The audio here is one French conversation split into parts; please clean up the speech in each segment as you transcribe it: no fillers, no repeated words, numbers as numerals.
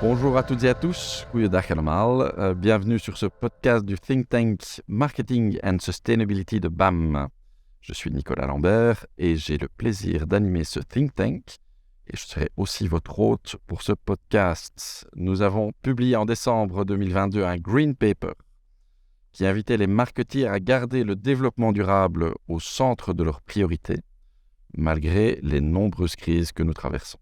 Bonjour à toutes et à tous, goeiedag allemaal. Bienvenue sur ce podcast du think tank Marketing and Sustainability de BAM. Je suis Nicolas Lambert et j'ai le plaisir d'animer ce think tank et je serai aussi votre hôte pour ce podcast. Nous avons publié en décembre 2022 un Green Paper qui invitait les marketeers à garder le développement durable au centre de leurs priorités, malgré les nombreuses crises que nous traversons.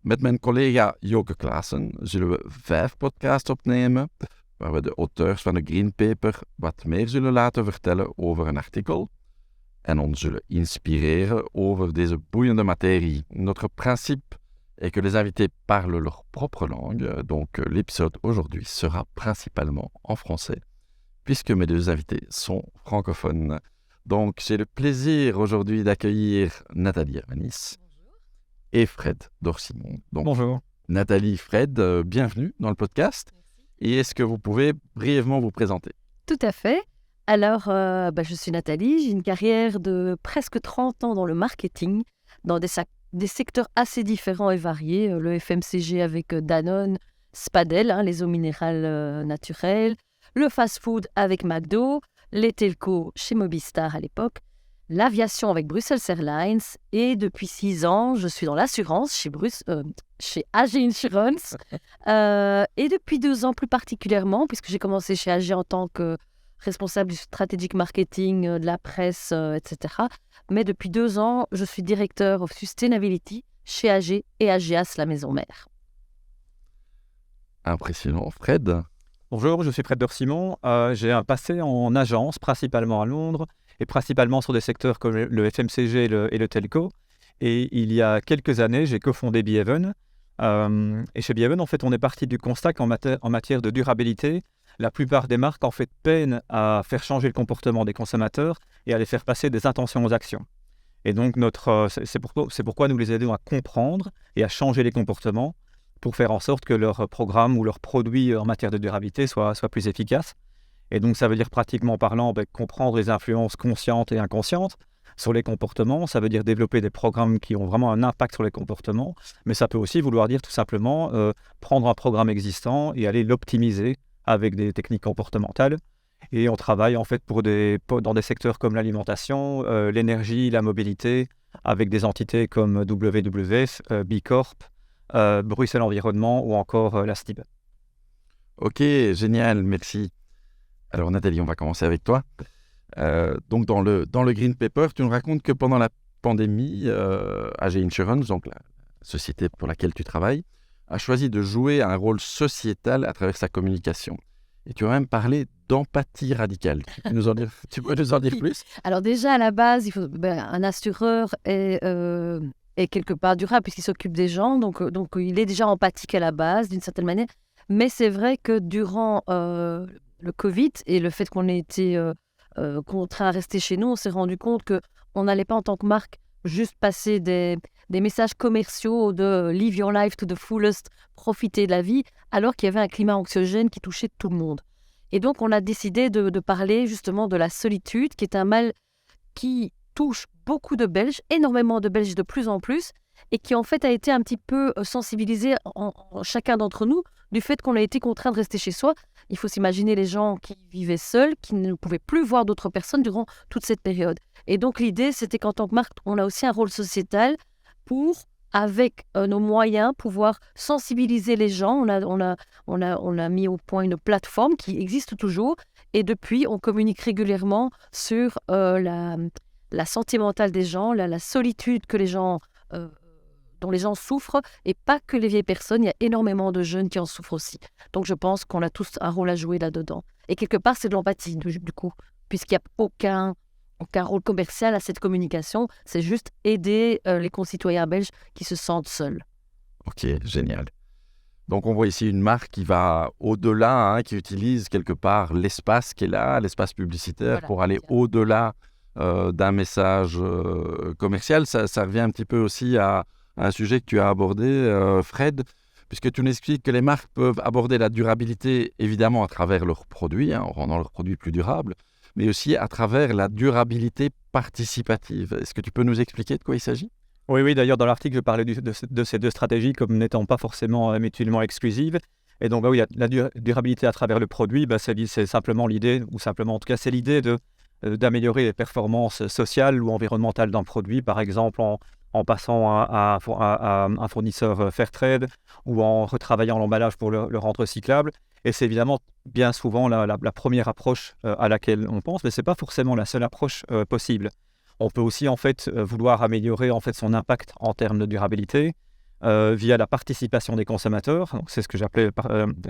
Met mijn collega Joke Klaassen zullen we 5 podcasts opnemen, waar we de auteurs van de Green Paper wat meer zullen laten vertellen over een artikel en ons zullen inspireren over deze boeiende materie. Notre principe est que les invités parlent leur propre langue, donc l'épisode aujourd'hui sera principalement en français, puisque mes deux invités sont francophones. Donc j'ai le plaisir aujourd'hui d'accueillir Nathalie Hermanis et Fred Dorsimon. Donc, bonjour. Nathalie, Fred, bienvenue dans le podcast. Et est-ce que vous pouvez brièvement vous présenter? Tout à fait. Alors, je suis Nathalie, j'ai une carrière de presque 30 ans dans le marketing, dans des secteurs assez différents et variés. Le FMCG avec Danone, Spadel, les eaux minérales naturelles, le fast-food avec McDo, les telcos chez Mobistar à l'époque, l'aviation avec Brussels Airlines et depuis 6 ans, je suis dans l'assurance chez AG Insurance et depuis 2 ans plus particulièrement, puisque j'ai commencé chez AG en tant que responsable du strategic marketing, de la presse, etc. Mais depuis 2 ans, je suis directeur of sustainability chez AG et AGAS, la maison mère. Impressionnant. Fred? Bonjour, je suis Fred Dorsimon. J'ai un passé en agence, principalement à Londres, et principalement sur des secteurs comme le FMCG et le telco. Et il y a quelques années, j'ai cofondé Behaven. Et chez Behaven, en fait, on est parti du constat qu'en matière de durabilité, la plupart des marques en fait peinent à faire changer le comportement des consommateurs et à les faire passer des intentions aux actions. Et donc, c'est pourquoi nous les aidons à comprendre et à changer les comportements pour faire en sorte que leur programme ou leurs produits en matière de durabilité soient plus efficaces. Et donc, ça veut dire pratiquement parlant comprendre les influences conscientes et inconscientes sur les comportements. Ça veut dire développer des programmes qui ont vraiment un impact sur les comportements. Mais ça peut aussi vouloir dire tout simplement prendre un programme existant et aller l'optimiser avec des techniques comportementales. Et on travaille en fait dans des secteurs comme l'alimentation, l'énergie, la mobilité, avec des entités comme WWF, B Corp, Bruxelles Environnement ou encore la STIB. Ok, génial, merci. Alors Nathalie, on va commencer avec toi. Donc dans le Green Paper, tu nous racontes que pendant la pandémie, AG Insurance, donc la société pour laquelle tu travailles, a choisi de jouer un rôle sociétal à travers sa communication. Et tu as même parlé d'empathie radicale. Tu peux nous en dire plus? Alors déjà, à la base, un assureur est quelque part durable puisqu'il s'occupe des gens. Donc il est déjà empathique à la base, d'une certaine manière. Mais c'est vrai que durant le Covid et le fait qu'on ait été contraint à rester chez nous, on s'est rendu compte qu'on n'allait pas en tant que marque juste passer des messages commerciaux de « live your life to the fullest », profiter de la vie, alors qu'il y avait un climat anxiogène qui touchait tout le monde. Et donc, on a décidé de parler justement de la solitude, qui est un mal qui touche beaucoup de Belges, énormément de Belges de plus en plus, et qui en fait a été un petit peu sensibilisé en chacun d'entre nous du fait qu'on a été contraint de rester chez soi. Il faut s'imaginer les gens qui vivaient seuls, qui ne pouvaient plus voir d'autres personnes durant toute cette période. Et donc l'idée, c'était qu'en tant que marque, on a aussi un rôle sociétal pour, avec nos moyens, pouvoir sensibiliser les gens. On a mis au point une plateforme qui existe toujours, et depuis, on communique régulièrement sur la santé mentale des gens, la solitude que les gens dont les gens souffrent, et pas que les vieilles personnes, il y a énormément de jeunes qui en souffrent aussi. Donc je pense qu'on a tous un rôle à jouer là-dedans. Et quelque part, c'est de l'empathie, du coup, puisqu'il n'y a aucun rôle commercial à cette communication, c'est juste aider les concitoyens belges qui se sentent seuls. Ok, génial. Donc on voit ici une marque qui va au-delà, qui utilise quelque part l'espace qui est là, l'espace publicitaire, voilà, pour aller au-delà d'un message commercial. Ça revient un petit peu aussi à un sujet que tu as abordé, Fred, puisque tu nous expliques que les marques peuvent aborder la durabilité évidemment à travers leurs produits, en rendant leurs produits plus durables, mais aussi à travers la durabilité participative. Est-ce que tu peux nous expliquer de quoi il s'agit ? Oui, d'ailleurs, dans l'article, je parlais de ces deux stratégies comme n'étant pas forcément mutuellement exclusives. Et donc, oui, la durabilité à travers le produit, c'est simplement l'idée, ou simplement en tout cas, c'est l'idée d'améliorer les performances sociales ou environnementales d'un produit, par exemple en passant à un fournisseur Fairtrade ou en retravaillant l'emballage pour le rendre recyclable. Et c'est évidemment bien souvent la première approche à laquelle on pense, mais ce n'est pas forcément la seule approche possible. On peut aussi en fait vouloir améliorer en fait son impact en termes de durabilité via la participation des consommateurs. Donc, c'est ce que j'appelais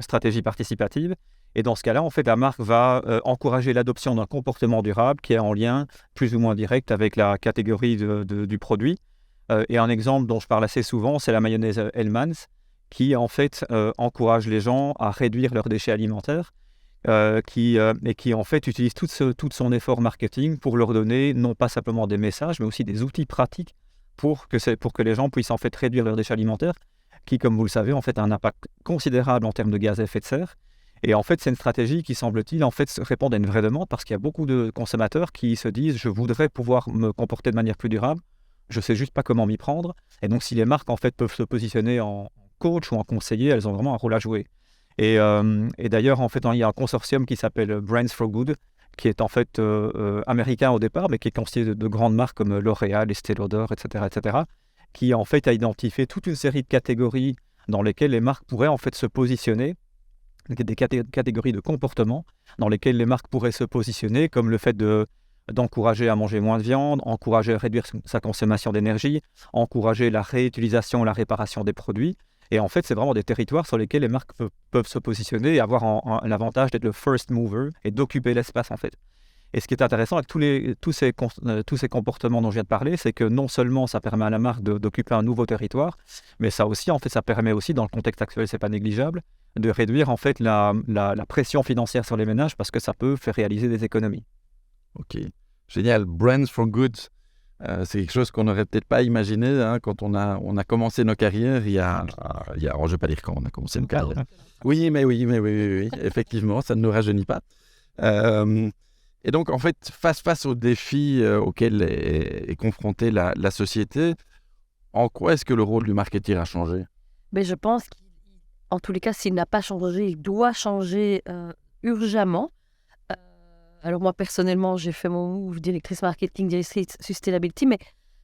stratégie participative. Et dans ce cas-là, en fait, la marque va encourager l'adoption d'un comportement durable qui est en lien plus ou moins direct avec la catégorie du produit. Et un exemple dont je parle assez souvent, c'est la mayonnaise Hellmann's, qui en fait encourage les gens à réduire leurs déchets alimentaires. Et qui en fait utilise tout son effort marketing pour leur donner non pas simplement des messages, mais aussi des outils pratiques pour que les gens puissent en fait réduire leurs déchets alimentaires, qui, comme vous le savez, en fait a un impact considérable en termes de gaz à effet de serre. Et en fait, c'est une stratégie qui, semble-t-il, en fait, répond à une vraie demande, parce qu'il y a beaucoup de consommateurs qui se disent « je voudrais pouvoir me comporter de manière plus durable, je ne sais juste pas comment m'y prendre ». Et donc, si les marques en fait peuvent se positionner en coach ou en conseiller, elles ont vraiment un rôle à jouer. Et d'ailleurs, en fait, il y a un consortium qui s'appelle Brands for Good, qui est en fait américain au départ, mais qui est constitué de grandes marques comme L'Oréal, Estée Lauder, etc., qui en fait a identifié toute une série de catégories dans lesquelles les marques pourraient en fait se positionner, des catégories de comportements dans lesquelles les marques pourraient se positionner, comme le fait d'encourager à manger moins de viande, encourager à réduire sa consommation d'énergie, encourager la réutilisation, la réparation des produits. Et en fait, c'est vraiment des territoires sur lesquels les marques peuvent se positionner et avoir l'avantage d'être le first mover et d'occuper l'espace, en fait. Et ce qui est intéressant avec tous ces comportements dont je viens de parler, c'est que non seulement ça permet à la marque d'occuper un nouveau territoire, mais ça permet aussi, dans le contexte actuel, c'est pas négligeable, de réduire en fait la pression financière sur les ménages, parce que ça peut faire réaliser des économies. Ok, génial. Brands for Good. C'est quelque chose qu'on n'aurait peut-être pas imaginé quand on a commencé nos carrières je ne vais pas dire quand on a commencé nos carrières. Oui, effectivement, ça ne nous rajeunit pas. Et donc, en fait, face aux défis auxquels est confrontée la société, en quoi est-ce que le rôle du marketeur a changé ? Mais je pense qu'en tous les cas, s'il n'a pas changé, il doit changer urgemment. Alors moi, personnellement, j'ai fait mon move directrice marketing, directrice sustainability, mais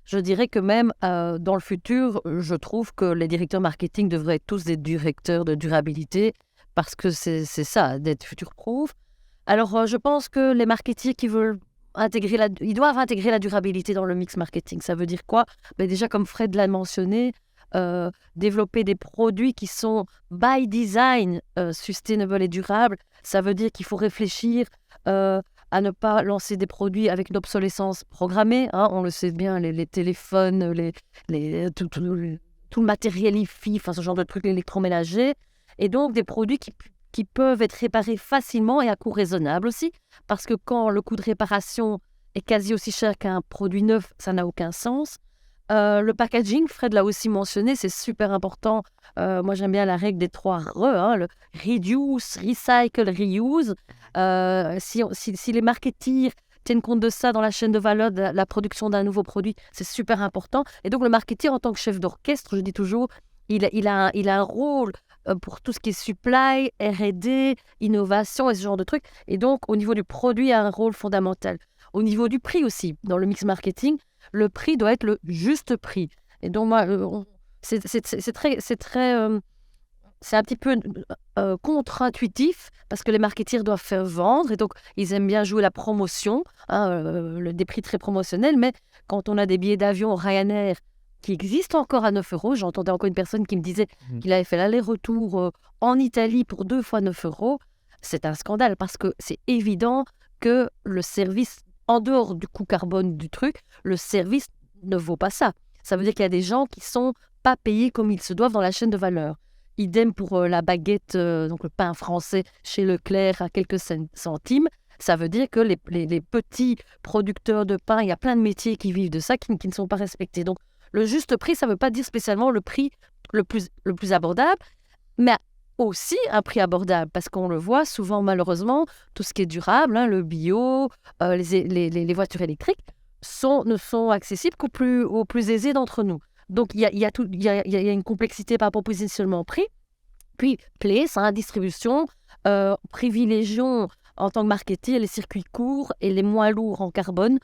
je dirais que même dans le futur, je trouve que les directeurs marketing devraient être tous des directeurs de durabilité, parce que c'est ça, d'être future-proof. Alors, je pense que les marketeers qui veulent ils doivent intégrer la durabilité dans le mix marketing. Ça veut dire quoi ? Déjà, comme Fred l'a mentionné, développer des produits qui sont by design sustainable et durables. Ça veut dire qu'il faut réfléchir à ne pas lancer des produits avec une obsolescence programmée. On le sait bien, les téléphones, tout le matériel IFI, enfin ce genre de trucs électroménagers. Et donc des produits qui peuvent être réparés facilement et à coût raisonnable aussi. Parce que quand le coût de réparation est quasi aussi cher qu'un produit neuf, ça n'a aucun sens. Le packaging, Fred l'a aussi mentionné, c'est super important. Moi, j'aime bien la règle des 3 RE, le reduce, recycle, reuse. Si les marketeers tiennent compte de ça dans la chaîne de valeur de la production d'un nouveau produit, c'est super important. Et donc, le marketeur, en tant que chef d'orchestre, je dis toujours, il a un rôle pour tout ce qui est supply, R&D, innovation et ce genre de trucs. Et donc, au niveau du produit, il a un rôle fondamental. Au niveau du prix aussi, dans le mix marketing, le prix doit être le juste prix. Et donc, moi, c'est un petit peu contre-intuitif, parce que les marketeers doivent faire vendre, et donc ils aiment bien jouer la promotion, des prix très promotionnels, mais quand on a des billets d'avion Ryanair qui existent encore à 9 €, j'entendais encore une personne qui me disait qu'il avait fait l'aller-retour en Italie pour 2 fois 9 €, c'est un scandale, parce que c'est évident que le service, en dehors du coût carbone du truc, le service ne vaut pas ça. Ça veut dire qu'il y a des gens qui ne sont pas payés comme ils se doivent dans la chaîne de valeur. Idem pour la baguette, donc le pain français chez Leclerc à quelques centimes. Ça veut dire que les petits producteurs de pain, il y a plein de métiers qui vivent de ça, qui ne sont pas respectés. Donc le juste prix, ça ne veut pas dire spécialement le prix le plus abordable, mais aussi un prix abordable, parce qu'on le voit souvent malheureusement, tout ce qui est durable, le bio, les voitures électriques, ne sont accessibles qu'aux plus aisés d'entre nous. Donc, il y a une complexité par rapport au positionnement prix. Puis, place, distribution, privilégions en tant que marketing les circuits courts et les moins lourds en carbone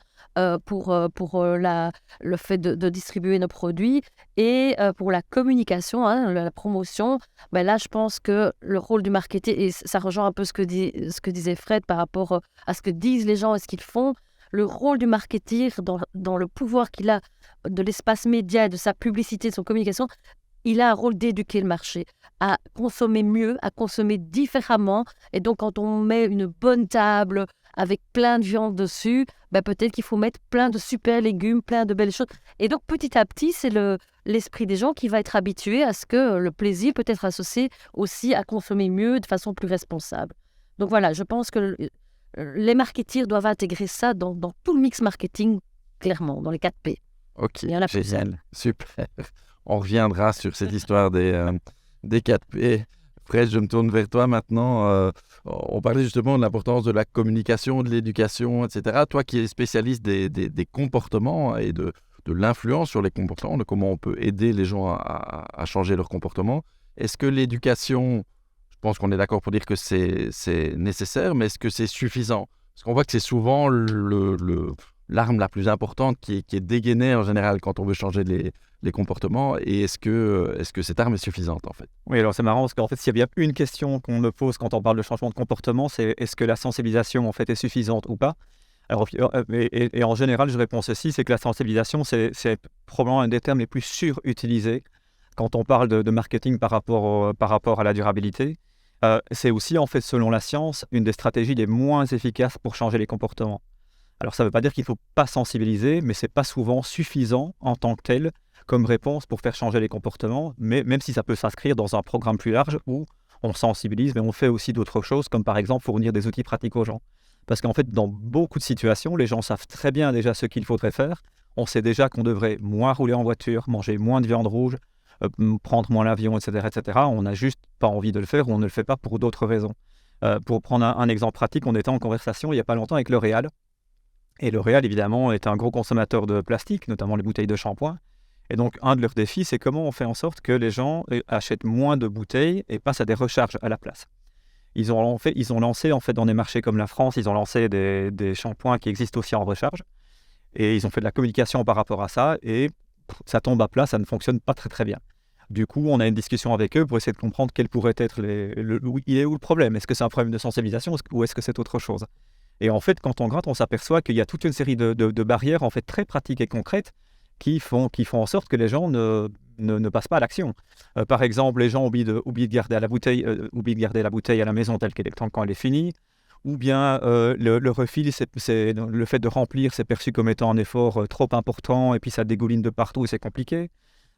pour le fait de distribuer nos produits. Et pour la communication, la promotion, là, je pense que le rôle du marketing, et ça rejoint un peu ce que disait Fred par rapport à ce que disent les gens et ce qu'ils font, le rôle du marketing dans le pouvoir qu'il a de l'espace média, de sa publicité, de son communication, il a un rôle d'éduquer le marché à consommer mieux, à consommer différemment. Et donc, quand on met une bonne table avec plein de viande dessus, peut-être qu'il faut mettre plein de super légumes, plein de belles choses. Et donc, petit à petit, c'est l'esprit des gens qui va être habitué à ce que le plaisir peut être associé aussi à consommer mieux de façon plus responsable. Donc voilà, je pense que les marketeers doivent intégrer ça dans tout le mix marketing, clairement, dans les 4 P. Ok, Il y en a génial, super. On reviendra sur cette histoire des 4 P. Fred, je me tourne vers toi maintenant. On parlait justement de l'importance de la communication, de l'éducation, etc. Toi qui es spécialiste des comportements et de l'influence sur les comportements, de comment on peut aider les gens à changer leur comportement, est-ce que l'éducation, je pense qu'on est d'accord pour dire que c'est nécessaire, mais est-ce que c'est suffisant? Parce qu'on voit que c'est souvent l'arme la plus importante qui est dégainée en général quand on veut changer les comportements. Et est-ce que cette arme est suffisante en fait? Oui, alors c'est marrant parce qu'en fait, s'il y a bien une question qu'on me pose quand on parle de changement de comportement, c'est est-ce que la sensibilisation en fait est suffisante ou pas? Alors, et en général, je réponds ceci, c'est que la sensibilisation, c'est probablement un des termes les plus surutilisés quand on parle de marketing par rapport à la durabilité. C'est aussi, en fait, selon la science, une des stratégies les moins efficaces pour changer les comportements. Alors, ça ne veut pas dire qu'il ne faut pas sensibiliser, mais ce n'est pas souvent suffisant en tant que tel comme réponse pour faire changer les comportements, mais même si ça peut s'inscrire dans un programme plus large où on sensibilise, mais on fait aussi d'autres choses, comme par exemple fournir des outils pratiques aux gens. Parce qu'en fait, dans beaucoup de situations, les gens savent très bien déjà ce qu'il faudrait faire. On sait déjà qu'on devrait moins rouler en voiture, manger moins de viande rouge, prendre moins l'avion, etc., etc. On n'a juste pas envie de le faire ou on ne le fait pas pour d'autres raisons. Pour prendre un exemple pratique, on était en conversation il n'y a pas longtemps avec L'Oréal. Et L'Oréal, évidemment, est un gros consommateur de plastique, notamment les bouteilles de shampoing. Et donc, un de leurs défis, c'est comment on fait en sorte que les gens achètent moins de bouteilles et passent à des recharges à la place. Ils ont lancé, en fait, dans des marchés comme la France, ils ont lancé des shampoings qui existent aussi en recharge. Et ils ont fait de la communication par rapport à ça. Et ça tombe à plat, ça ne fonctionne pas très, très bien. Du coup, on a une discussion avec eux pour essayer de comprendre quel pourrait être il est où le problème. Est-ce que c'est un problème de sensibilisation ou est-ce que c'est autre chose? Et en fait, quand on gratte, on s'aperçoit qu'il y a toute une série de barrières en fait, très pratiques et concrètes qui font en sorte que les gens ne passent pas à l'action. Par exemple, les gens oublient de garder la bouteille à la maison telle qu'elle est quand elle est finie. Ou bien le refill, c'est le fait de remplir, c'est perçu comme étant un effort trop important et puis ça dégouline de partout et c'est compliqué.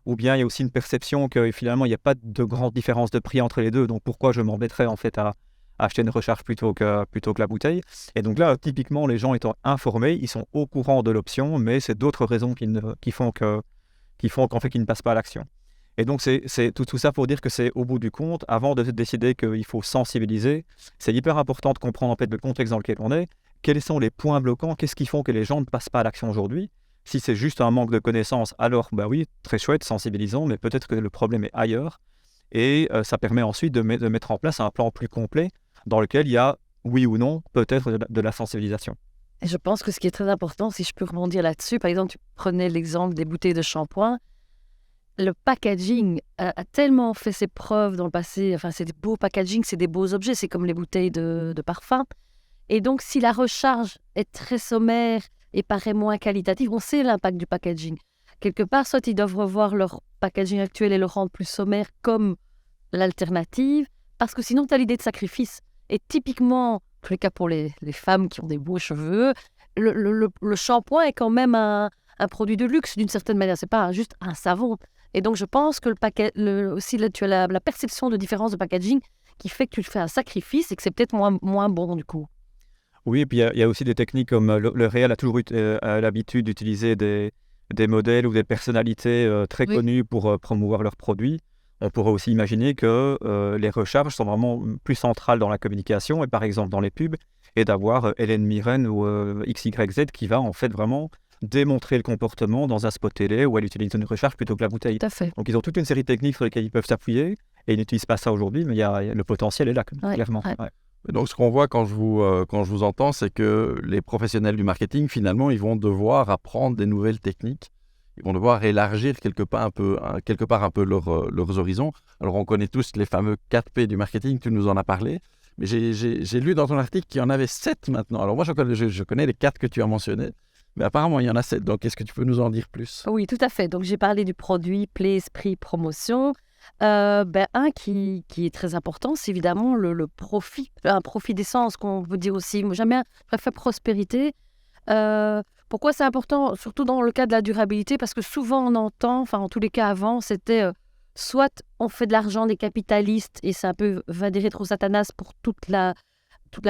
Ou bien il y a aussi une perception que finalement il n'y a pas de grande différence de prix entre les deux, donc pourquoi je m'embêterais en fait à acheter une recharge plutôt que la bouteille. Et donc là, typiquement, les gens étant informés, ils sont au courant de l'option, mais c'est d'autres raisons qui font qu'en fait qu'ils ne passent pas à l'action. Et donc c'est tout ça pour dire que c'est au bout du compte, avant de décider qu'il faut sensibiliser, c'est hyper important de comprendre en fait le contexte dans lequel on est, quels sont les points bloquants, qu'est-ce qui font que les gens ne passent pas à l'action aujourd'hui. Si c'est juste un manque de connaissances, alors oui, très chouette, sensibilisons, mais peut-être que le problème est ailleurs. Et ça permet ensuite de mettre en place un plan plus complet dans lequel il y a, oui ou non, peut-être de la sensibilisation. Et je pense que ce qui est très important, si je peux rebondir là-dessus, par exemple, tu prenais l'exemple des bouteilles de shampoing, le packaging a tellement fait ses preuves dans le passé, enfin c'est des beaux packaging, c'est des beaux objets, c'est comme les bouteilles de parfum. Et donc si la recharge est très sommaire et paraît moins qualitative, on sait l'impact du packaging. Quelque part, soit ils doivent revoir leur packaging actuel et le rendre plus sommaire comme l'alternative, parce que sinon tu as l'idée de sacrifice. Et typiquement, en tous les cas pour les femmes qui ont des beaux cheveux, le shampoing est quand même un produit de luxe d'une certaine manière, c'est pas juste un savon. Et donc je pense que aussi là, tu as la perception de différence de packaging qui fait que tu fais un sacrifice et que c'est peut-être moins bon du coup. Oui, et puis il y a aussi des techniques comme L'Oréal a toujours eu l'habitude d'utiliser des modèles ou des personnalités très connues pour promouvoir leurs produits. On pourrait aussi imaginer que les recharges sont vraiment plus centrales dans la communication et par exemple dans les pubs, et d'avoir Hélène Mirren ou XYZ qui va en fait vraiment démontrer le comportement dans un spot télé où elle utilise une recharge plutôt que la bouteille. Tout à fait. Donc ils ont toute une série de techniques sur lesquelles ils peuvent s'appuyer et ils n'utilisent pas ça aujourd'hui, mais le potentiel est là, clairement. Ouais. Ouais. Et donc, ce qu'on voit quand je vous entends, c'est que les professionnels du marketing, finalement, ils vont devoir apprendre des nouvelles techniques. Ils vont devoir élargir quelque part un peu leurs horizons. Alors, on connaît tous les fameux 4P du marketing, tu nous en as parlé. Mais j'ai lu dans ton article qu'il y en avait 7 maintenant. Alors, moi, je connais les 4 que tu as mentionnés. Mais apparemment, il y en a 7. Donc, est-ce que tu peux nous en dire plus? Oui, tout à fait. Donc, j'ai parlé du produit, place, prix, promotion. Un qui est très important, c'est évidemment le profit, un profit d'essence qu'on veut dire aussi. Moi, j'aime bien, je préfère prospérité. Pourquoi c'est important, surtout dans le cas de la durabilité, parce que souvent on entend, enfin en tous les cas avant, c'était soit on fait de l'argent des capitalistes et ça peut va des rétro-satanas pour toute la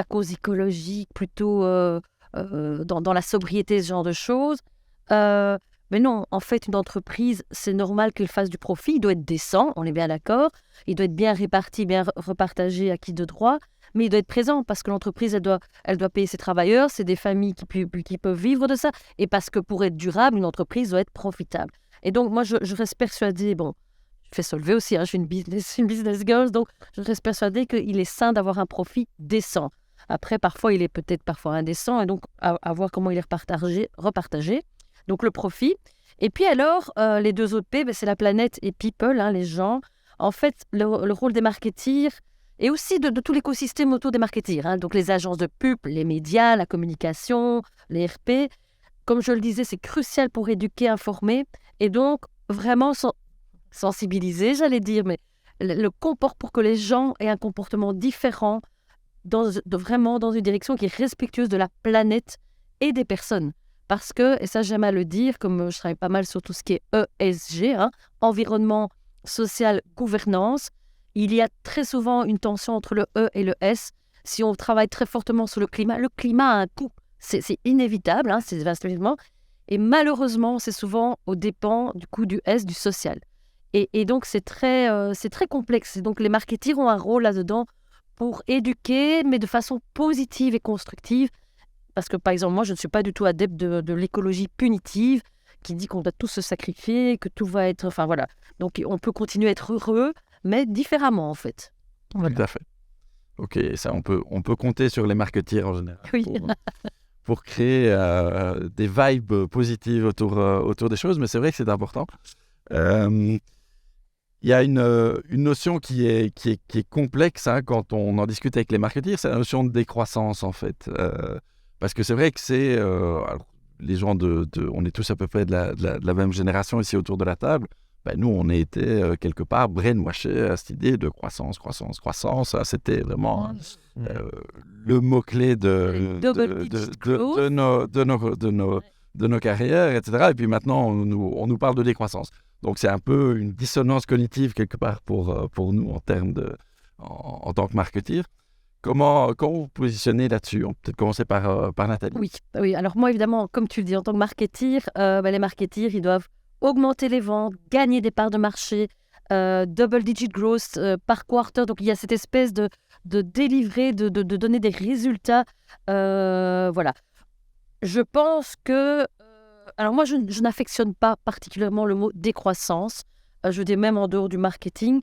cause écologique, plutôt dans la sobriété, ce genre de choses. Mais non, en fait, une entreprise, c'est normal qu'elle fasse du profit. Il doit être décent, on est bien d'accord. Il doit être bien réparti, bien repartagé, acquis de droit. Mais il doit être présent parce que l'entreprise, elle doit payer ses travailleurs. C'est des familles qui peuvent vivre de ça. Et parce que pour être durable, une entreprise doit être profitable. Et donc, moi, je reste persuadée, bon, je fais Solvay aussi, je suis une business girl, donc je reste persuadée qu'il est sain d'avoir un profit décent. Après, parfois, il est peut-être parfois indécent. Et donc, à voir comment il est repartagé. Donc, le profit. Et puis alors, les 2 autres P, c'est la planète et people, les gens. En fait, le rôle des marketeers et aussi de tout l'écosystème autour des marketeers. Donc, les agences de pub, les médias, la communication, les RP. Comme je le disais, c'est crucial pour éduquer, informer et donc vraiment sensibiliser, j'allais dire, mais pour que les gens aient un comportement différent vraiment dans une direction qui est respectueuse de la planète et des personnes. Parce que, et ça j'aime à le dire, comme je travaille pas mal sur tout ce qui est ESG, environnement, social, gouvernance, il y a très souvent une tension entre le E et le S. Si on travaille très fortement sur le climat a un coût, c'est inévitable, c'est vastement, et malheureusement c'est souvent aux dépens du coût du S, du social. Et donc c'est très complexe. Et donc les marketeurs ont un rôle là-dedans pour éduquer, mais de façon positive et constructive. Parce que, par exemple, moi, je ne suis pas du tout adepte de l'écologie punitive qui dit qu'on doit tous se sacrifier, que tout va être... Enfin, voilà. Donc, on peut continuer à être heureux, mais différemment, en fait. Voilà. Tout à fait. Ok, ça, on peut compter sur les marketeers en général oui. pour créer des vibes positives autour des choses, mais c'est vrai que c'est important. Il y a une notion qui est complexe quand on en discute avec les marketeers, c'est la notion de décroissance, en fait. Parce que c'est vrai que c'est... les gens on est tous à peu près de la même génération ici autour de la table. Nous, on a été quelque part brainwashés à cette idée de croissance. C'était vraiment le mot-clé de nos carrières, etc. Et puis maintenant, on nous parle de décroissance. Donc, c'est un peu une dissonance cognitive quelque part pour nous en termes en tant que marketeur. Comment vous positionnez là-dessus? On peut peut-être commencer par Nathalie. Oui. Alors moi, évidemment, comme tu le dis, en tant que marketeur, les marketeurs, ils doivent augmenter les ventes, gagner des parts de marché, double-digit growth par quarter. Donc, il y a cette espèce de délivrer, de donner des résultats. Voilà. Je pense que... alors moi, je n'affectionne pas particulièrement le mot décroissance. Je dis même en dehors du marketing.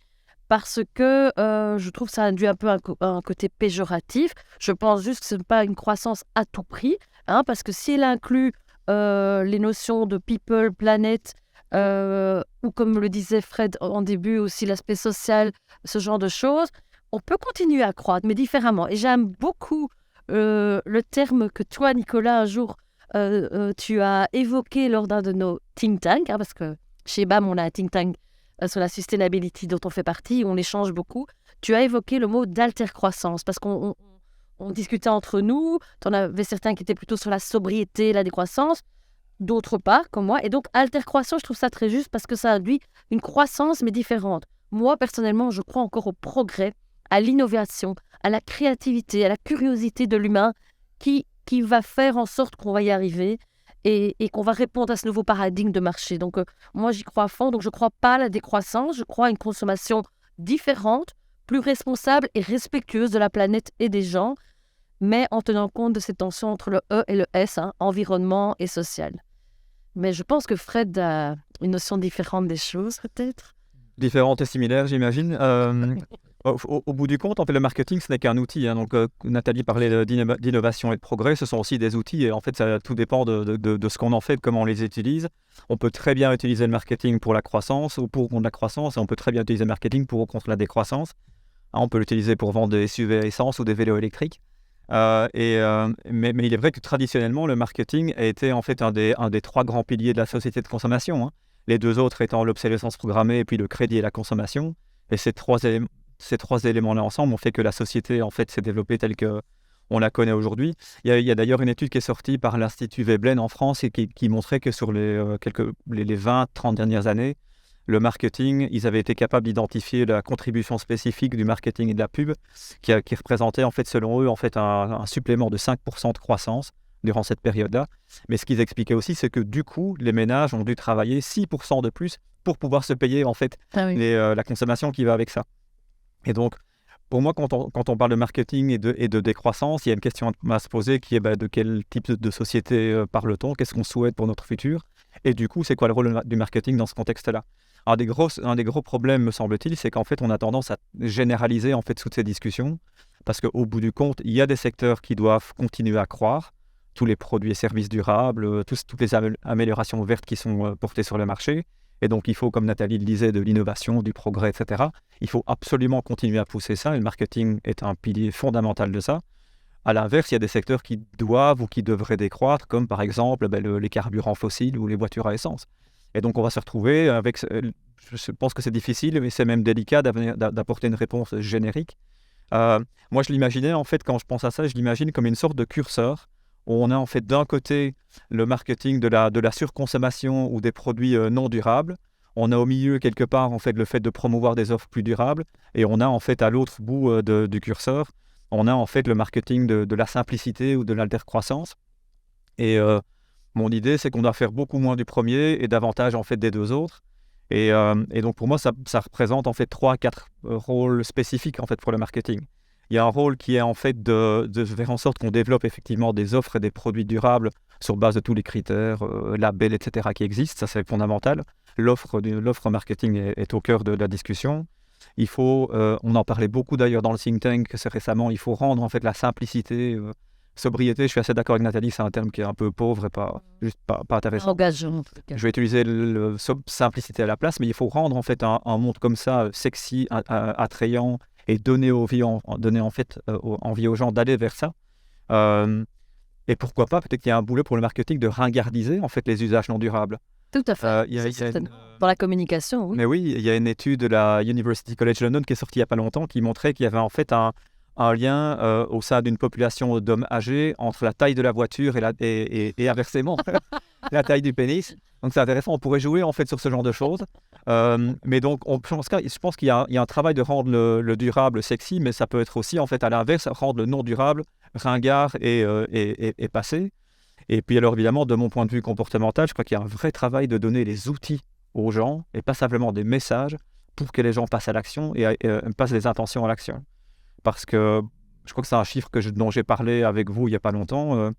Parce que je trouve que ça induit un peu un côté péjoratif. Je pense juste que ce n'est pas une croissance à tout prix, parce que si elle inclut les notions de people, planète, ou comme le disait Fred en début, aussi l'aspect social, ce genre de choses, on peut continuer à croître, mais différemment. Et j'aime beaucoup le terme que toi, Nicolas, un jour, tu as évoqué lors d'un de nos think tanks, parce que chez BAM, on a un think tank sur la sustainability dont on fait partie, on échange beaucoup. Tu as évoqué le mot d'altercroissance parce qu'on discutait entre nous. Tu en avais certains qui étaient plutôt sur la sobriété, la décroissance, d'autres pas, comme moi. Et donc, altercroissance, je trouve ça très juste parce que ça induit une croissance, mais différente. Moi, personnellement, je crois encore au progrès, à l'innovation, à la créativité, à la curiosité de l'humain qui va faire en sorte qu'on va y arriver. Et qu'on va répondre à ce nouveau paradigme de marché. Donc, moi, j'y crois à fond. Donc, je ne crois pas à la décroissance. Je crois à une consommation différente, plus responsable et respectueuse de la planète et des gens, mais en tenant compte de ces tensions entre le E et le S, environnement et social. Mais je pense que Fred a une notion différente des choses, peut-être. Différentes et similaires, j'imagine. Au bout du compte, en fait, le marketing, ce n'est qu'un outil, hein. Donc, Nathalie parlait d'innovation et de progrès. Ce sont aussi des outils. Et en fait, tout dépend de ce qu'on en fait, de comment on les utilise. On peut très bien utiliser le marketing pour la croissance ou pour contre la croissance. Et on peut très bien utiliser le marketing pour contre la décroissance. Hein, on peut l'utiliser pour vendre des SUV à essence ou des vélos électriques. Mais il est vrai que traditionnellement, le marketing a été en fait un des 3 grands piliers de la société de consommation, hein. Les 2 autres étant l'obsolescence programmée et puis le crédit et la consommation. Et ces trois éléments-là ensemble ont fait que la société en fait s'est développée telle qu'on la connaît aujourd'hui. Il y a d'ailleurs une étude qui est sortie par l'Institut Veblen en France et qui montrait que sur les 20-30 dernières années, le marketing, ils avaient été capables d'identifier la contribution spécifique du marketing et de la pub qui représentait en fait selon eux en fait un supplément de 5% de croissance durant cette période-là. Mais ce qu'ils expliquaient aussi, c'est que du coup, les ménages ont dû travailler 6% de plus pour pouvoir se payer en fait la consommation qui va avec ça. Et donc, pour moi, quand on parle de marketing et de décroissance, il y a une question à se poser qui est de quel type de société parle-t-on? Qu'est-ce qu'on souhaite pour notre futur? Et du coup, c'est quoi le rôle du marketing dans ce contexte-là? Un des gros problèmes, me semble-t-il, c'est qu'en fait, on a tendance à généraliser en fait toutes ces discussions parce qu'au bout du compte, il y a des secteurs qui doivent continuer à croître, tous les produits et services durables, toutes les améliorations vertes qui sont portées sur le marché. Et donc, il faut, comme Nathalie le disait, de l'innovation, du progrès, etc. Il faut absolument continuer à pousser ça et le marketing est un pilier fondamental de ça. À l'inverse, il y a des secteurs qui doivent ou qui devraient décroître, comme par exemple les carburants fossiles ou les voitures à essence. Et donc, on va se retrouver avec... Je pense que c'est difficile, mais c'est même délicat d'apporter une réponse générique. Moi, je l'imaginais, en fait, quand je pense à ça, je l'imagine comme une sorte de curseur où on a en fait d'un côté le marketing de la surconsommation ou des produits non durables. On a au milieu quelque part en fait le fait de promouvoir des offres plus durables et on a en fait à l'autre bout du curseur, on a en fait le marketing de la simplicité ou de l'altercroissance. Et mon idée c'est qu'on doit faire beaucoup moins du premier et davantage en fait des 2 autres. Et donc pour moi ça représente en fait 3-4 rôles spécifiques en fait pour le marketing. Il y a un rôle qui est en fait de faire en sorte qu'on développe effectivement des offres et des produits durables sur base de tous les critères, labels, etc. qui existent. Ça, c'est fondamental. L'offre marketing est au cœur de la discussion. Il faut, on en parlait beaucoup d'ailleurs dans le think tank récemment, il faut rendre en fait la simplicité, sobriété. Je suis assez d'accord avec Nathalie, c'est un terme qui est un peu pauvre et pas intéressant. Engageant, en tout cas. Je vais utiliser le simplicité à la place, mais il faut rendre en fait un monde comme ça sexy, attrayant, et donner envie aux gens d'aller vers ça. Et pourquoi pas, peut-être qu'il y a un boulot pour le marketing de ringardiser en fait les usages non durables. Tout à fait. Dans la communication, oui. Mais oui, il y a une étude de la University College London qui est sortie il n'y a pas longtemps qui montrait qu'il y avait en fait un lien au sein d'une population d'hommes âgés entre la taille de la voiture et inversement la taille du pénis. Donc c'est intéressant, on pourrait jouer en fait sur ce genre de choses. Mais donc je pense qu'il y a un travail de rendre le durable sexy, mais ça peut être aussi en fait à l'inverse, rendre le non durable ringard et passé. Et puis alors évidemment, de mon point de vue comportemental, je crois qu'il y a un vrai travail de donner les outils aux gens et pas simplement des messages pour que les gens passent à l'action et passent des intentions à l'action. Parce que je crois que c'est un chiffre dont j'ai parlé avec vous il n'y a pas longtemps.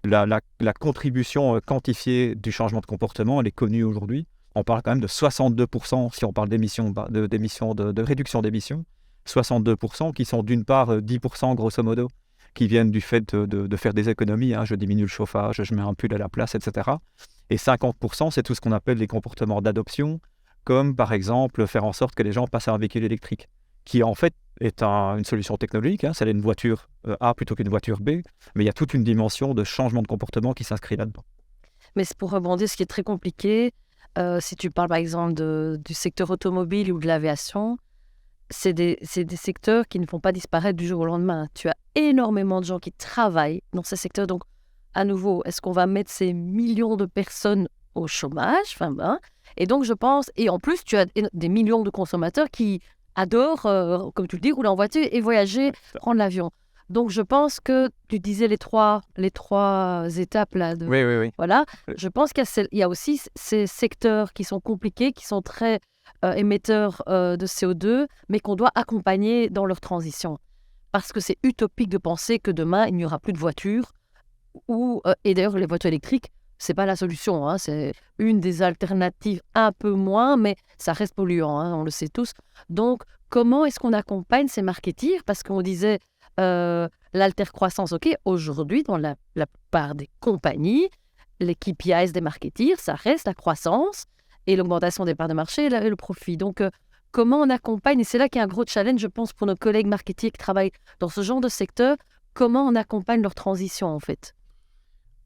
La contribution quantifiée du changement de comportement, elle est connue aujourd'hui. On parle quand même de 62% si on parle de réduction d'émissions. 62% qui sont d'une part 10% grosso modo, qui viennent du fait de faire des économies. Hein, je diminue le chauffage, je mets un pull à la place, etc. Et 50%, c'est tout ce qu'on appelle les comportements d'adoption, comme par exemple faire en sorte que les gens passent à un véhicule électrique, qui en fait est une solution technologique, hein, c'est une voiture A plutôt qu'une voiture B, mais il y a toute une dimension de changement de comportement qui s'inscrit là-dedans. Mais c'est pour rebondir, ce qui est très compliqué, si tu parles par exemple du secteur automobile ou de l'aviation, c'est des secteurs qui ne vont pas disparaître du jour au lendemain. Tu as énormément de gens qui travaillent dans ces secteurs, donc à nouveau, est-ce qu'on va mettre ces millions de personnes au chômage? Et donc je pense, et en plus tu as des millions de consommateurs qui adorent, comme tu le dis, rouler en voiture et voyager, prendre l'avion. Donc, je pense que tu disais les trois étapes là. Oui. Voilà. Je pense qu'il y a aussi ces secteurs qui sont compliqués, qui sont très émetteurs de CO2, mais qu'on doit accompagner dans leur transition. Parce que c'est utopique de penser que demain, il n'y aura plus de voitures. Et d'ailleurs, les voitures électriques c'est pas la solution, hein, c'est une des alternatives un peu moins, mais ça reste polluant, hein, on le sait tous. Donc, comment est-ce qu'on accompagne ces marketeers? Parce qu'on disait l'altercroissance, ok, aujourd'hui, dans la plupart des compagnies, les KPIs des marketeers, ça reste la croissance et l'augmentation des parts de marché et le profit. Donc, comment on accompagne, et c'est là qu'il y a un gros challenge, je pense, pour nos collègues marketeers qui travaillent dans ce genre de secteur, comment on accompagne leur transition, en fait.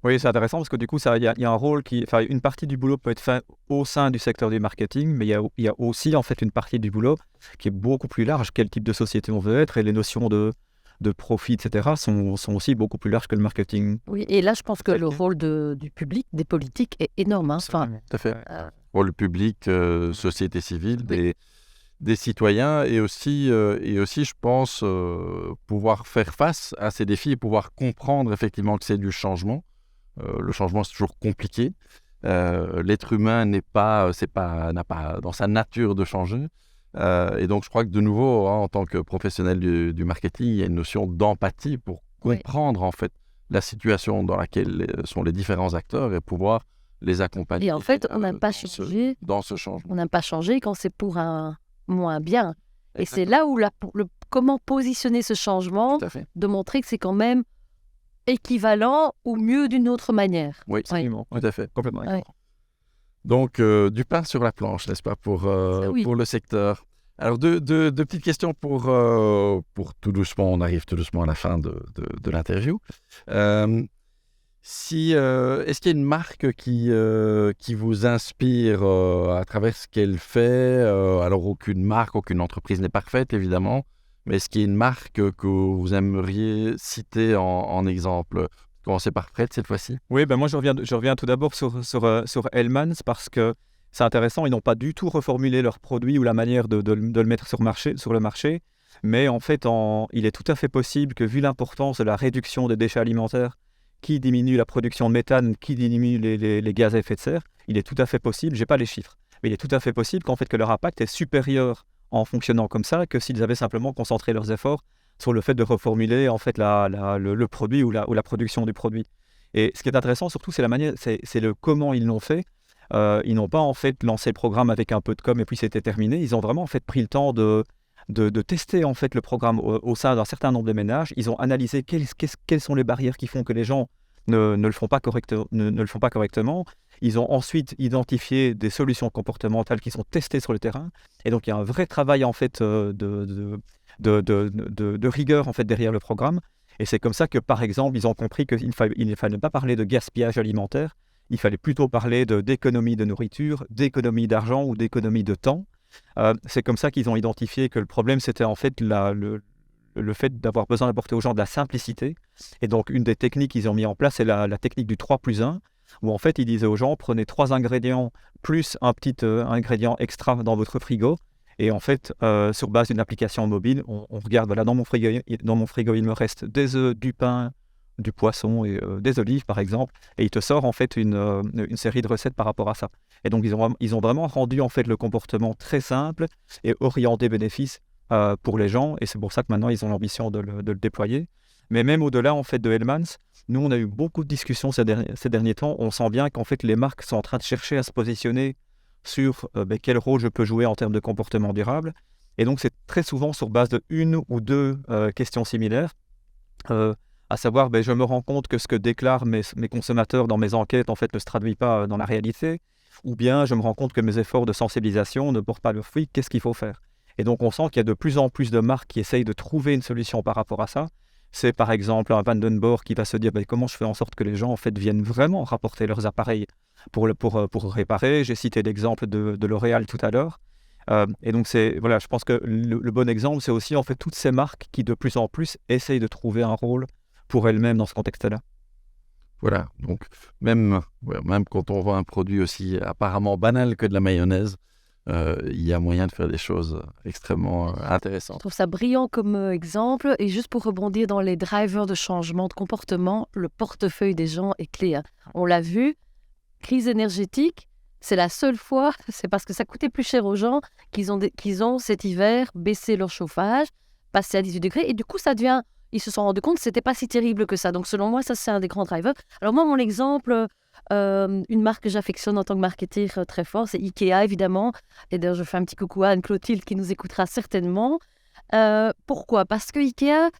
Oui, c'est intéressant parce que du coup, il y a un rôle une partie du boulot peut être fait au sein du secteur du marketing, mais il y a aussi en fait une partie du boulot qui est beaucoup plus large. Quel type de société on veut être et les notions de profit, etc. sont aussi beaucoup plus larges que le marketing. Oui, et là, je pense que le rôle du public, des politiques, est énorme. Hein. Enfin, tout à fait. Rôle public, société civile, des citoyens et aussi, je pense, pouvoir faire face à ces défis et pouvoir comprendre effectivement que c'est du changement. Le changement, c'est toujours compliqué. L'être humain n'a pas dans sa nature de changer. Et donc, je crois que de nouveau, en tant que professionnel du marketing, il y a une notion d'empathie pour comprendre en fait la situation dans laquelle sont les différents acteurs et pouvoir les accompagner. Et en fait, on n'aime pas changer dans ce changement. On n'aime pas changer quand c'est pour un moins bien. Et c'est là où comment positionner ce changement, de montrer que c'est quand même équivalent ou mieux d'une autre manière. Oui, absolument. Tout à fait, complètement. Ouais. Donc, du pain sur la planche, n'est-ce pas, pour le secteur. Alors, deux petites questions pour tout doucement. On arrive tout doucement à la fin de l'interview. Est-ce qu'il y a une marque qui vous inspire à travers ce qu'elle fait? Alors, aucune marque, aucune entreprise n'est parfaite, évidemment. Mais est-ce qu'il y a une marque que vous aimeriez citer en exemple? Commencer par Fred cette fois-ci. Oui, moi je reviens tout d'abord sur Hellmann's parce que c'est intéressant. Ils n'ont pas du tout reformulé leur produit ou la manière de le mettre sur le marché. Mais en fait, il est tout à fait possible que, vu l'importance de la réduction des déchets alimentaires, qui diminue la production de méthane, qui diminue les gaz à effet de serre, il est tout à fait possible, j'ai pas les chiffres, mais il est tout à fait possible qu'en fait que leur impact est supérieur en fonctionnant comme ça que s'ils avaient simplement concentré leurs efforts sur le fait de reformuler en fait le produit ou la production du produit. Et ce qui est intéressant surtout, c'est la manière, c'est le comment ils l'ont fait. Ils n'ont pas en fait lancé le programme avec un peu de com et puis c'était terminé. Ils ont vraiment en fait pris le temps de tester en fait le programme au sein d'un certain nombre de ménages. Ils ont analysé quelles sont les barrières qui font que les gens ne le font pas correctement. Ils ont ensuite identifié des solutions comportementales qui sont testées sur le terrain. Et donc il y a un vrai travail en fait de rigueur en fait derrière le programme. Et c'est comme ça que par exemple ils ont compris qu'il ne fallait pas parler de gaspillage alimentaire. Il fallait plutôt parler d'économie de nourriture, d'économie d'argent ou d'économie de temps. C'est comme ça qu'ils ont identifié que le problème, c'était en fait le fait d'avoir besoin d'apporter aux gens de la simplicité. Et donc, une des techniques qu'ils ont mis en place, c'est la technique du 3+1, où en fait, ils disaient aux gens, prenez 3 ingrédients plus un petit ingrédient extra dans votre frigo. Et en fait, sur base d'une application mobile, on regarde, voilà, dans mon frigo, il me reste des œufs, du pain, du poisson et des olives, par exemple. Et il te sort en fait une série de recettes par rapport à ça. Et donc, ils ont vraiment rendu en fait le comportement très simple et orienté bénéfice pour les gens. Et c'est pour ça que maintenant, ils ont l'ambition de le déployer. Mais même au-delà en fait de Hellmann's, nous, on a eu beaucoup de discussions ces derniers temps. On sent bien qu'en fait, les marques sont en train de chercher à se positionner sur quel rôle je peux jouer en termes de comportement durable. Et donc, c'est très souvent sur base de une ou deux questions similaires. À savoir, je me rends compte que ce que déclarent mes consommateurs dans mes enquêtes, en fait, ne se traduit pas dans la réalité. Ou bien, je me rends compte que mes efforts de sensibilisation ne portent pas leurs fruits. Qu'est-ce qu'il faut faire? Et donc, on sent qu'il y a de plus en plus de marques qui essayent de trouver une solution par rapport à ça. C'est par exemple un Vandenborg qui va se dire comment je fais en sorte que les gens en fait viennent vraiment rapporter leurs appareils pour réparer. J'ai cité l'exemple de L'Oréal tout à l'heure. Et donc, je pense que le bon exemple, c'est aussi en fait toutes ces marques qui de plus en plus essayent de trouver un rôle pour elles-mêmes dans ce contexte-là. Voilà, donc même quand on voit un produit aussi apparemment banal que de la mayonnaise, il y a moyen de faire des choses extrêmement intéressantes. Je trouve ça brillant comme exemple. Et juste pour rebondir dans les drivers de changement de comportement, le portefeuille des gens est clé. Hein. On l'a vu, crise énergétique, c'est la seule fois, c'est parce que ça coûtait plus cher aux gens qu'ils ont cet hiver baissé leur chauffage, passé à 18 degrés. Et du coup, ça devient... Ils se sont rendus compte que ce n'était pas si terrible que ça. Donc, selon moi, ça, c'est un des grands drivers. Alors moi, mon exemple, une marque que j'affectionne en tant que marketeur très fort, c'est Ikea, évidemment. Et d'ailleurs, je fais un petit coucou à Anne-Clotilde qui nous écoutera certainement. Pourquoi ? Parce que Ikea,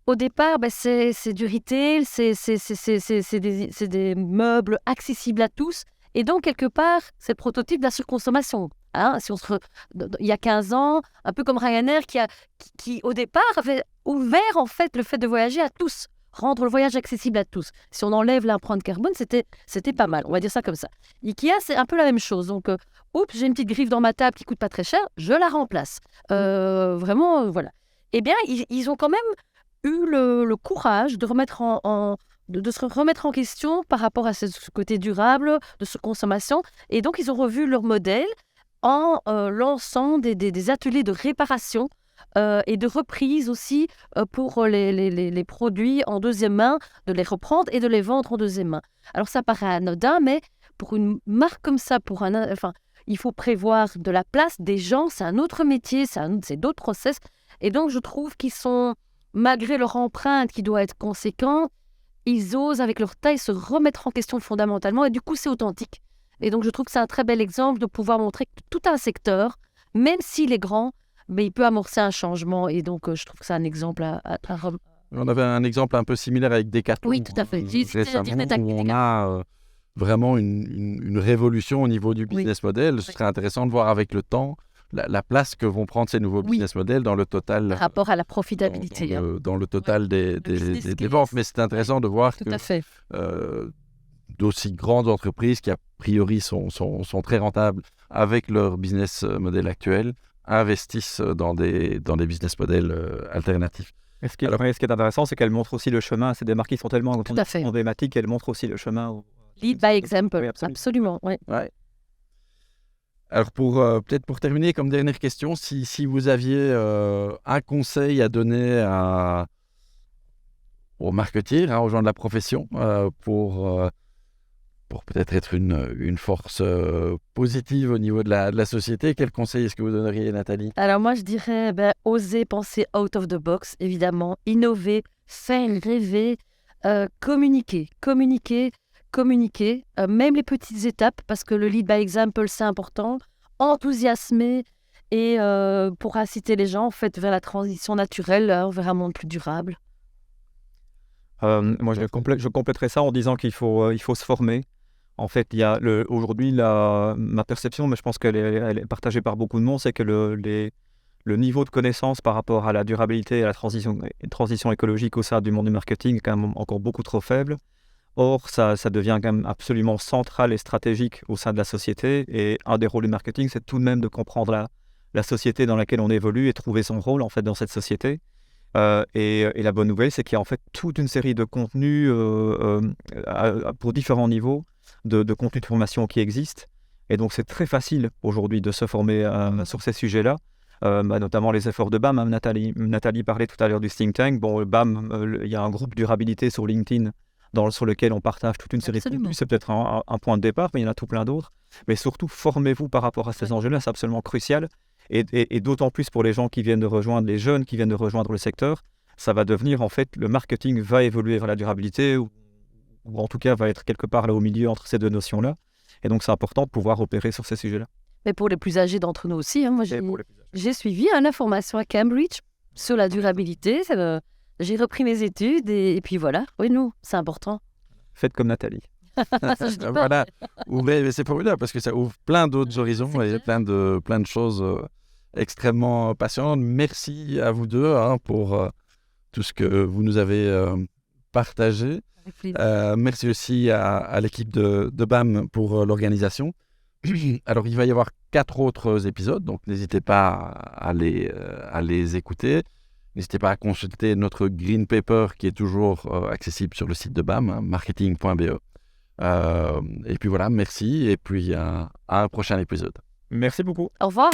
au départ, c'est du retail, c'est des meubles accessibles à tous. Et donc, quelque part, c'est le prototype de la surconsommation. Hein, il y a 15 ans, un peu comme Ryanair qui, au départ, avait ouvert en fait le fait de voyager à tous, rendre le voyage accessible à tous. Si on enlève l'empreinte carbone, c'était pas mal, on va dire ça comme ça. Ikea, c'est un peu la même chose. Donc, j'ai une petite griffe dans ma table qui coûte pas très cher, je la remplace. Vraiment, voilà. Eh bien, ils ont quand même eu le courage de remettre de se remettre en question par rapport à ce côté durable, de surconsommation. Et donc, ils ont revu leur modèle en lançant des ateliers de réparation et de reprise aussi pour les produits en deuxième main, de les reprendre et de les vendre en deuxième main. Alors, ça paraît anodin, mais pour une marque comme ça, il faut prévoir de la place, des gens, c'est un autre métier, c'est d'autres process. Et donc, je trouve qu'ils sont, malgré leur empreinte qui doit être conséquente, ils osent, avec leur taille, se remettre en question fondamentalement et du coup, c'est authentique. Et donc, je trouve que c'est un très bel exemple de pouvoir montrer que tout un secteur, même s'il est grand, mais il peut amorcer un changement. Et donc, je trouve que c'est un exemple à On avait un exemple un peu similaire avec Decathlon. Oui, tout à fait. Récemment, où on a vraiment une révolution au niveau du business model. Ce serait intéressant de voir avec le temps la place que vont prendre ces nouveaux business models dans le total. Par rapport à la profitabilité. Dans le total des ventes. Mais c'est intéressant de voir tout à fait. D'aussi grandes entreprises qui, a priori, sont très rentables avec leur business model actuel, investissent dans des business models alternatifs. Et ce qui est intéressant, c'est qu'elle montre aussi le chemin. C'est des marques qui sont tellement emblématiques qu'elles montrent aussi le chemin. Lead by example, oui, absolument. Oui. Ouais. Alors, peut-être pour terminer, comme dernière question, si vous aviez un conseil à donner aux marketeers, aux gens de la profession, pour peut-être être une force positive au niveau de la société, quel conseil est-ce que vous donneriez, Nathalie ? Alors moi, je dirais oser penser out of the box, évidemment, innover, faire rêver, communiquer, même les petites étapes, parce que le lead by example, c'est important, enthousiasmer et pour inciter les gens en fait, vers la transition naturelle, vers un monde plus durable. Moi, je compléterais ça en disant qu'il faut se former. En fait, il y a aujourd'hui, ma perception, mais je pense qu'elle est partagée par beaucoup de monde, c'est que le niveau de connaissance par rapport à la durabilité et à la transition écologique au sein du monde du marketing est quand même encore beaucoup trop faible. Or, ça devient quand même absolument central et stratégique au sein de la société. Et un des rôles du marketing, c'est tout de même de comprendre la société dans laquelle on évolue et trouver son rôle en fait dans cette société. Et la bonne nouvelle, c'est qu'il y a en fait toute une série de contenus pour différents niveaux de contenus de formation qui existent. Et donc, c'est très facile aujourd'hui de se former sur ces sujets-là, notamment les efforts de BAM. Nathalie parlait tout à l'heure du think tank. Bon, BAM, il y a un groupe durabilité sur LinkedIn sur lequel on partage toute une série de contenus. C'est peut-être un point de départ, mais il y en a tout plein d'autres. Mais surtout, formez-vous par rapport à ces enjeux-là, c'est absolument crucial. Et d'autant plus pour les gens qui viennent de rejoindre, les jeunes qui viennent de rejoindre le secteur, ça va devenir, en fait, le marketing va évoluer vers la durabilité, ou en tout cas va être quelque part là au milieu entre ces deux notions-là. Et donc, c'est important de pouvoir opérer sur ces sujets-là. Mais pour les plus âgés d'entre nous aussi, moi j'ai suivi la formation à Cambridge sur la durabilité. J'ai repris mes études et puis voilà. Oui, c'est important. Faites comme Nathalie. Voilà, ouvrez, c'est formidable parce que ça ouvre plein d'autres horizons et plein de choses extrêmement passionnantes. Merci à vous deux pour tout ce que vous nous avez partagé. Merci aussi à l'équipe de BAM pour l'organisation. Alors, il va y avoir 4 autres épisodes, donc n'hésitez pas à les écouter. N'hésitez pas à consulter notre Green Paper qui est toujours accessible sur le site de BAM, marketing.be. Et puis voilà, merci, et puis à un prochain épisode. Merci beaucoup. Au revoir.